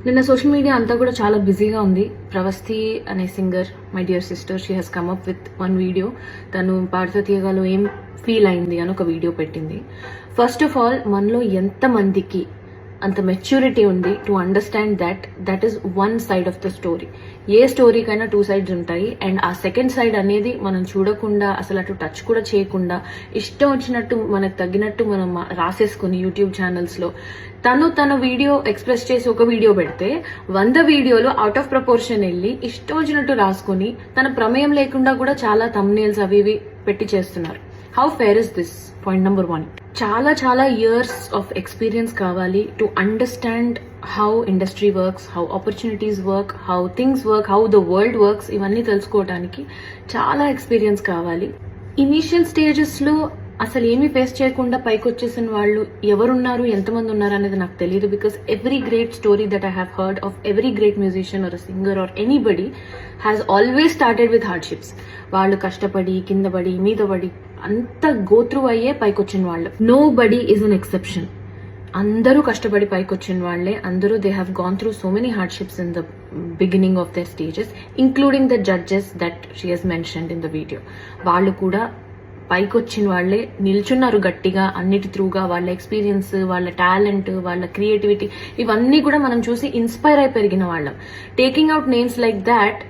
నిన్న social media అంతా కూడా చాలా బిజీగా ఉంది. ప్రవస్థి అనే singer, my dear sister, she has come up with one video. తను పాడుతూ తీయగాలో ఏం ఫీల్ అయింది అని ఒక వీడియో పెట్టింది. ఫస్ట్ ఆఫ్ ఆల్, మనలో ఎంతమందికి అంత మెచ్యూరిటీ ఉంది to understand that is one side of the story. ఏ స్టోరీకైనా టూ సైడ్స్ ఉంటాయి. అండ్ ఆ సెకండ్ సైడ్ అనేది మనం చూడకుండా, అసలు అటు టచ్ కూడా చేయకుండా, ఇష్టం వచ్చినట్టు మనకు తగ్గినట్టు మనం రాసేసుకుని యూట్యూబ్ ఛానల్స్ లో తన వీడియో ఎక్స్ప్రెస్ చేసి ఒక వీడియో పెడితే 100 వీడియోలు అవుట్ ఆఫ్ ప్రపోర్షన్ వెళ్ళి ఇష్టం వచ్చినట్టు రాసుకుని తన ప్రమేయం లేకుండా కూడా చాలా థంబ్నెయిల్స్ అవి ఇవి పెట్టి చేస్తున్నారు. How fair is this? Point number 1. చాలా ఇయర్స్ ఆఫ్ ఎక్స్పీరియన్స్ కావాలి to understand how industry works, how opportunities work, how things work, how the world works. ఇవన్నీ తెలుసుకోవడానికి చాలా ఎక్స్పీరియన్స్ కావాలి. ఇనీషియల్ స్టేజెస్ లో అసలు ఏమీ ఫేస్ చేయకుండా పైకి వచ్చేసిన వాళ్ళు ఎవరున్నారు, ఎంతమంది ఉన్నారు అనేది నాకు తెలియదు. Because every great story that I have heard of every great musician or singer or anybody has always started with hardships. వాళ్ళు కష్టపడి, కింద పడి, మీద పడి, అంత గోత్రు అయ్యే పైకి వచ్చిన వాళ్ళు. Nobody is an exception. అందరూ కష్టపడి పైకి వచ్చిన వాళ్లే. అందరూ they have gone through so many hardships in the beginning of their stages, including the judges that she has mentioned in the video. వాళ్ళు కూడా పైకి వచ్చిన వాళ్లే నిల్చున్నారు గట్టిగా, అన్నిటి త్రూగా. వాళ్ళ ఎక్స్పీరియన్స్, వాళ్ళ టాలెంట్, వాళ్ళ క్రియేటివిటీ, ఇవన్నీ కూడా మనం చూసి ఇన్స్పైర్ అయి పెరిగిన వాళ్ళం. Taking out names like that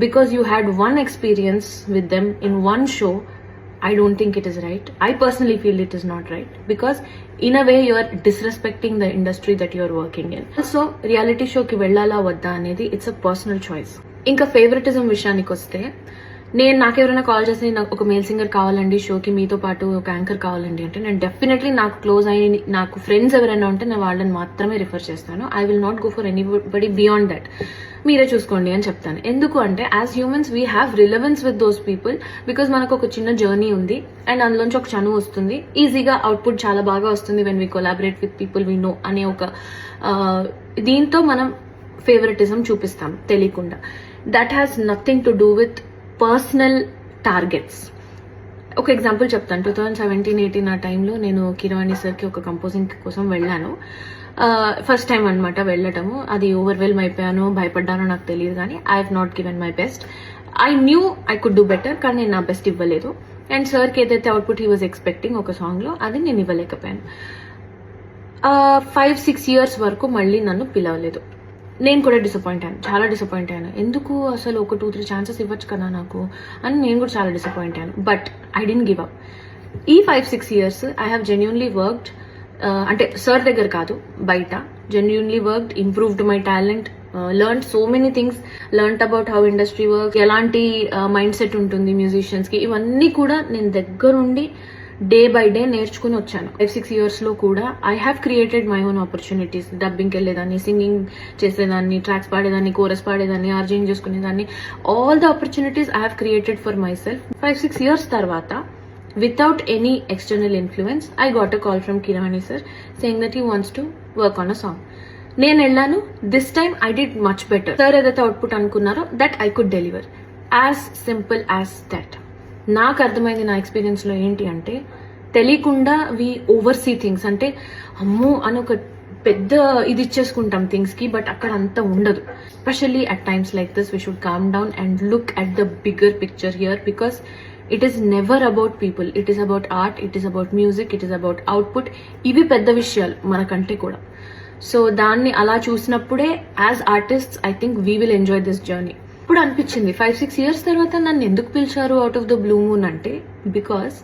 because you had one experience with them in one show, I don't think it is right. I personally feel it is not right because in a way you are disrespecting the industry that you are working in. So reality show ki vellala vadda anedi it's a personal choice. Inka favoritism విషయానికి వస్తే, నేను నాకెవరైనా call చేసి నాకు ఒక male singer కావాలండి షోకి, మీతో పాటు ఒక యాంకర్ కావాలండి అంటే, నేను డెఫినెట్లీ నాకు క్లోజ్ అయ్యి నాకు ఫ్రెండ్స్ ఎవరైనా ఉంటే నేను వాళ్ళని మాత్రమే రిఫర్ చేస్తాను. I will not go for anybody beyond that. మీరే చూసుకోండి అని చెప్తాను. ఎందుకు అంటే, as humans we have relevance with those people because మనకు ఒక చిన్న జర్నీ ఉంది అండ్ అందులోంచి ఒక చనువు వస్తుంది. ఈజీగా అవుట్పుట్ చాలా బాగా వస్తుంది when we collaborate with people we know అనే ఒక దీంతో మనం ఫేవరెటిజం చూపిస్తాం తెలియకుండా. That has nothing to do with personal targets. ఒక ఎగ్జాంపుల్ చెప్తాను. 2017-18 ఆ టైంలో నేను కీరవాణి సార్కి ఒక కంపోజింగ్ కోసం వెళ్ళాను. ఫస్ట్ టైం అనమాట వెళ్ళటము. అది ఓవర్వెల్మ్ అయిపోయాను, భయపడ్డానో నాకు తెలియదు, కానీ I have not given my best. I knew I could do better, కానీ నేను నా బెస్ట్ ఇవ్వలేదు. అండ్ సార్కి ఏదైతే అవుట్పుట్ హీ వాజ్ ఎక్స్పెక్టింగ్ ఒక సాంగ్లో, అది నేను ఇవ్వలేకపోయాను. 5-6 ఇయర్స్ వరకు మళ్ళీ నన్ను పిలవలేదు. నేను కూడా డిసప్పాయింట్ అయ్యాను, చాలా డిసప్పాయింట్ అయ్యాను. ఎందుకు అసలు ఒక 2-3 ఛాన్సెస్ ఇవ్వచ్చు కదా నాకు అని నేను కూడా చాలా డిసప్పాయింట్ అయ్యాను. But I didn't give up. ఈ 5-6 years I have genuinely worked, అంటే సార్ దగ్గర కాదు, బయట genuinely worked, improved my talent, learn so many things, learn about how industry work, ఎలాంటి మైండ్ సెట్ ఉంటుంది మ్యూజిషియన్స్ కి, ఇవన్నీ కూడా నేను దగ్గరుండి డే బై డే నేర్చుకుని వచ్చాను. 5-6 ఇయర్స్ లో కూడా I have created my own opportunities. డబ్బింగ్కి వెళ్ళేదాన్ని, సింగింగ్ చేసేదాన్ని, ట్రాక్స్ పాడేదాన్ని, కోరస్ పాడేదాన్ని, ఆర్జింగ్ చేసుకునేదాన్ని. All the opportunities I have created for myself. 5-6 years తర్వాత, without any external influence, I got a call from Kirani sir saying that he wants to work on a song. నేను వెళ్ళాను. This time I did much better. Sir ఏదైతే output అనుకున్నారో that I could deliver. As simple as that. నాకు అర్థమైంది నా experience లో ఏంటి అంటే, తెలియకుండా వీ ఓవర్సీ థింగ్స్. అంటే అమ్మో అని ఒక పెద్ద ఇది ఇచ్చేసుకుంటాం థింగ్స్ కి, బట్ అక్కడ అంత ఉండదు. Especially at times like this we should calm down and look at the bigger picture here, because it is never about people, it is about art, it is about music, it is about output. ఇవి పెద్ద విషయాలు మనకంటే కూడా. So దాన్ని అలా చూసినప్పుడే as artists I think we will enjoy this journey. ఇప్పుడు అనిపించింది 5-6 ఇయర్స్ తర్వాత నన్ను ఎందుకు పిలిచారు out of the blue moon అంటే, బికాస్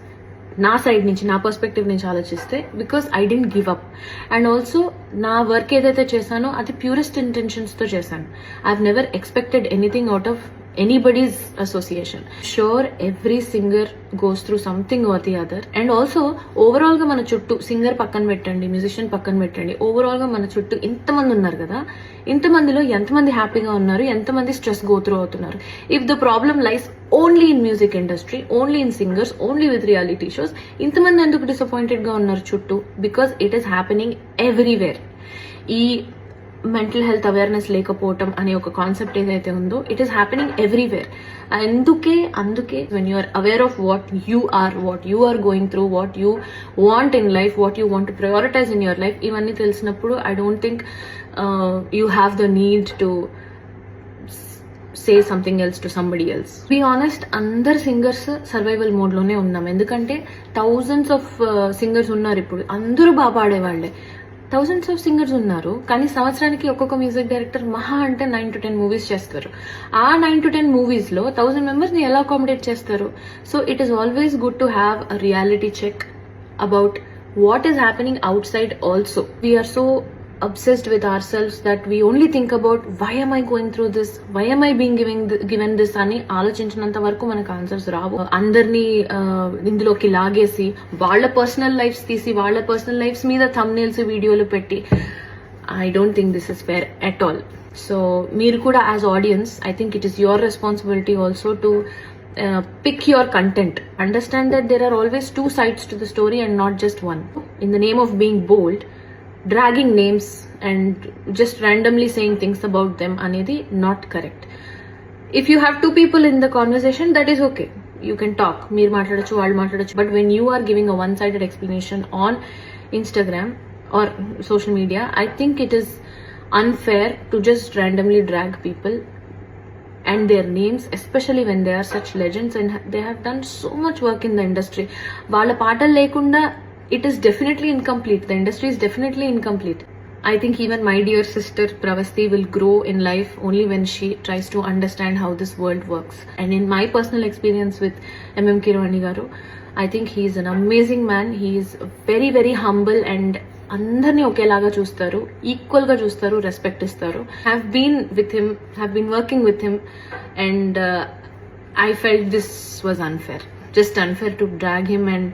నా సైడ్ నుంచి, నా పర్స్పెక్టివ్ నుంచి ఆలోచిస్తే, because I didn't give up. And also నా వర్క్ ఏదైతే చేశానో అది ప్యూరెస్ట్ ఇంటెన్షన్స్ తో చేశాను. I have never expected anything out of anybody's association. Sure, every singer goes through something or the other. And also overall గా మన చుట్టూ, singer పక్కన పెట్టండి, మ్యూజిషియన్ పక్కన పెట్టండి, ఓవరాల్ గా మన చుట్టూ ఇంతమంది ఉన్నారు కదా, ఇంతమందిలో ఎంతమంది హ్యాపీగా ఉన్నారు, ఎంతమంది స్ట్రెస్ గో త్రూ అవుతున్నారు. If the problem lies only in music industry, only in singers, only with reality shows, ఇంతమంది ఎందుకు డిసప్పాయింటెడ్ గా ఉన్నారు చుట్టూ? Because it is happening everywhere. ఈ మెంటల్ హెల్త్ అవేర్నెస్ లేకపోవటం అనే ఒక కాన్సెప్ట్ ఏదైతే ఉందో ఇట్ ఈస్ హ్యాపెనింగ్ ఎవ్రీవేర్. అందుకే when you are aware of what you are going through, what you want in life, what you want to prioritize in your life, ఇవన్నీ తెలిసినప్పుడు I don't think you have the need to say something else to somebody else. Be honest, అందరు singers survival mode లోనే ఉన్నాం. ఎందుకంటే thousands of singers ఉన్నారు ఇప్పుడు, అందరూ బాగా పాడేవాళ్లే. థౌజండ్స్ ఆఫ్ సింగర్స్ ఉన్నారు, కానీ సంవత్సరానికి ఒక్కొక్క మ్యూజిక్ డైరెక్టర్ మహా అంటే 9 to 10 మూవీస్ చేస్తారు. ఆ 9 to 10 మూవీస్ లో 1000 మెంబర్స్ ని ఎలా అకామిడేట్ చేస్తారు? So it is always good to have a reality check about what is happening outside also. We're so obsessed with ourselves that we only think about why am I going through this, why am I being given this అని ఆలోచించినంత వరకు మనకు answers రావు. అందరినీ ఇందులోకి లాగేసి వాళ్ళ personal lifes తీసి వాళ్ళ personal lifes మీద థంబ్నెయిల్స్ వీడియోలు పెట్టి I don't think this is fair at all. So మీరు కూడా as audience, I think it is your responsibility also to pick your content. Understand that there are always two sides to the story and not just one. In the name of being bold, dragging names and just randomly saying things about them anedi not correct. If you have two people in the conversation, that is okay, you can talk, meer maatladochu vallu maatladochu, but when you are giving a one sided explanation on Instagram or social media, I think it is unfair to just randomly drag people and their names, especially when they are such legends and they have done so much work in the industry. Vaalla paatalu lekunda it is definitely incomplete. The industry is definitely incomplete. I think even my dear sister Pravasti will grow in life only when she tries to understand how this world works. And in my personal experience with MM Keeravani garu, I think he is an amazing man. He is very very humble and అందరినీ ఒకేలాగా చూస్తారు, equal గా చూస్తారు, respect ఇస్తారు. Have been working with him and I felt this was unfair, just unfair to drag him and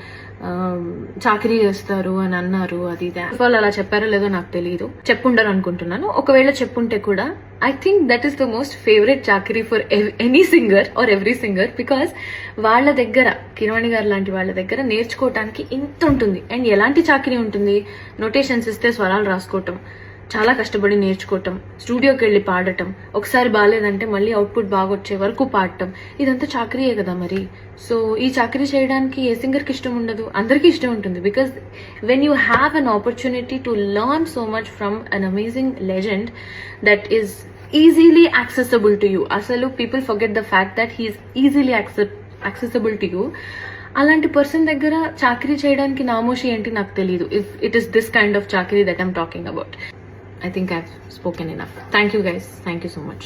చాకరీ చేస్తారు అని అన్నారు. అది వాళ్ళు అలా చెప్పారో లేదో నాకు తెలియదు, చెప్పుండరు అనుకుంటున్నాను. ఒకవేళ చెప్పుంటే కూడా I think that is the most favourite చాకరీ for any singer or every singer, because వాళ్ళ దగ్గర, కిరవాణి గారు లాంటి వాళ్ళ దగ్గర నేర్చుకోవటానికి ఇంత ఉంటుంది. అండ్ ఎలాంటి చాకరీ ఉంటుంది? నోటేషన్స్ ఇస్తే స్వరాలు రాసుకోవటం, చాలా కష్టపడి నేర్చుకోవటం, స్టూడియోకి వెళ్ళి పాడటం, ఒకసారి బాగాలేదంటే మళ్ళీ అవుట్పుట్ బాగా వచ్చే వరకు పాడటం, ఇదంతా చాకరీయే కదా మరి. సో ఈ చాకరీ చేయడానికి ఏ సింగర్కి ఇష్టం ఉండదు? అందరికీ ఇష్టం ఉంటుంది. Because when you have an opportunity to learn so much from an amazing legend that is easily accessible to you. అసలు people forget the fact that he is easily accessible to you. అలాంటి person దగ్గర చాకరీ చేయడానికి నామోషి ఏంటి నాకు తెలియదు. If it is this kind of చాకరీ that I'm talking about. I think I've spoken enough. Thank you guys. Thank you so much.